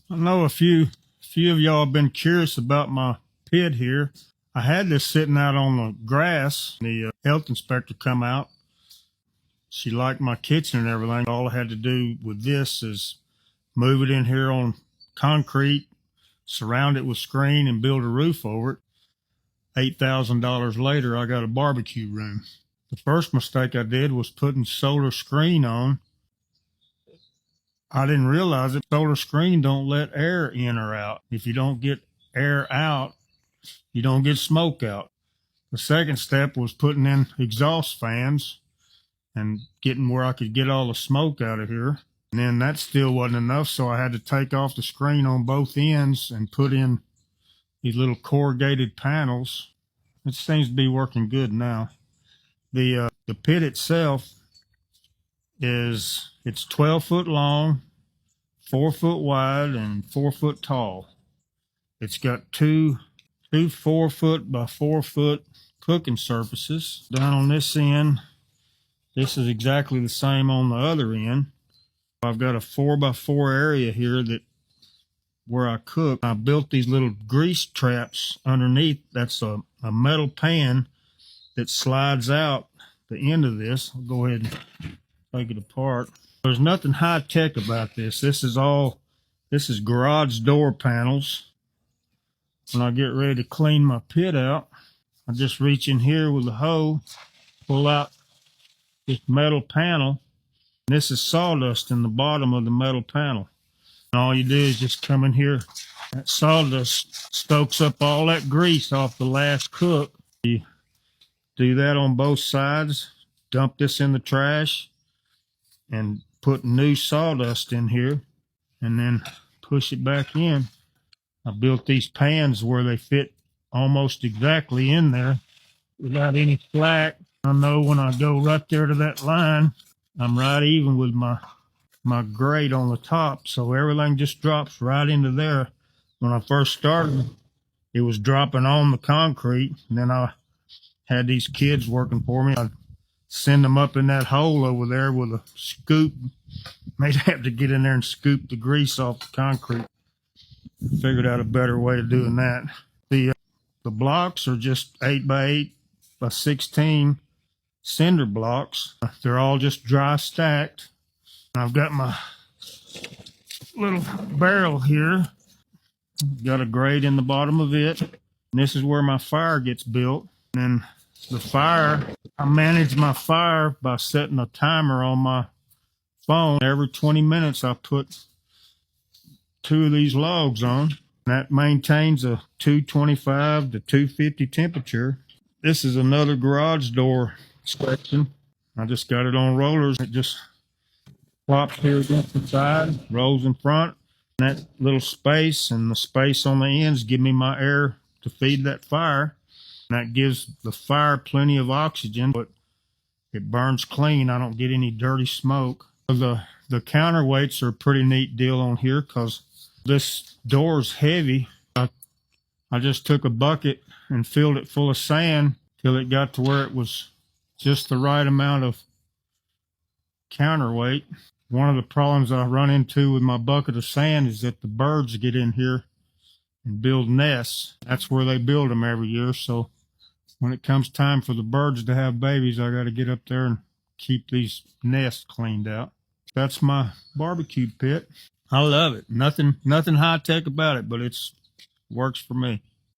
I know a few of y'all have been curious about my pit here. I had this sitting out on the grass. The health inspector come out. She liked my kitchen and everything. All I had to do with this is move it in here on concrete, surround it with screen, and build a roof over it. $8,000 later, I got a barbecue room. The first mistake I did was putting solar screen on. I didn't realize that solar screen don't let air in or out. If you don't get air out, you don't get smoke out. The second step was putting in exhaust fans and getting where I could get all the smoke out of here. And then that still wasn't enough, so I had to take off the screen on both ends and put in these little corrugated panels. It seems to be working good now. The pit itself it's 12 foot long, 4 foot wide, and 4 foot tall. It's got two 4 foot by 4 foot cooking surfaces. Down on this end, this is exactly the same on the other end. I've got a 4 by 4 area here where I cook. I built these little grease traps underneath. That's a metal pan that slides out the end of this. I'll go ahead and take it apart. There's nothing high tech about this. This is garage door panels. When I get ready to clean my pit out, I just reach in here with a hoe, pull out this metal panel. This is sawdust in the bottom of the metal panel. And all you do is just come in here. That sawdust stokes up all that grease off the last cook. You do that on both sides. Dump this in the trash and put new sawdust in here and then push it back in. I built these pans where they fit almost exactly in there without any slack. I know when I go right there to that line, I'm right even with my grate on the top, so everything just drops right into there. When I first started, it was dropping on the concrete, and then I had these kids working for me. I'd send them up in that hole over there with a scoop. They'd have to get in there and scoop the grease off the concrete. Figured out a better way of doing that. The blocks are just 8 by 8 by 16 cinder blocks. They're all just dry stacked. I've got my little barrel here. Got a grate in the bottom of it. And this is where my fire gets built. And the fire, I manage my fire by setting a timer on my phone. Every 20 minutes I put 2 of these logs on. That maintains a 225 to 250 temperature. This is another garage door section. I just got it on rollers. It just flops here against the side, rolls in front. And that little space and the space on the ends give me my air to feed that fire. And that gives the fire plenty of oxygen, but it burns clean. I don't get any dirty smoke. The counterweights are a pretty neat deal on here because this door's heavy. I just took a bucket and filled it full of sand till it got to where it was just the right amount of counterweight. One of the problems I run into with my bucket of sand is that the birds get in here and build nests. That's where they build them every year. So when it comes time for the birds to have babies, I got to get up there and keep these nests cleaned out. That's my barbecue pit. I love it. Nothing high tech about it, but works for me.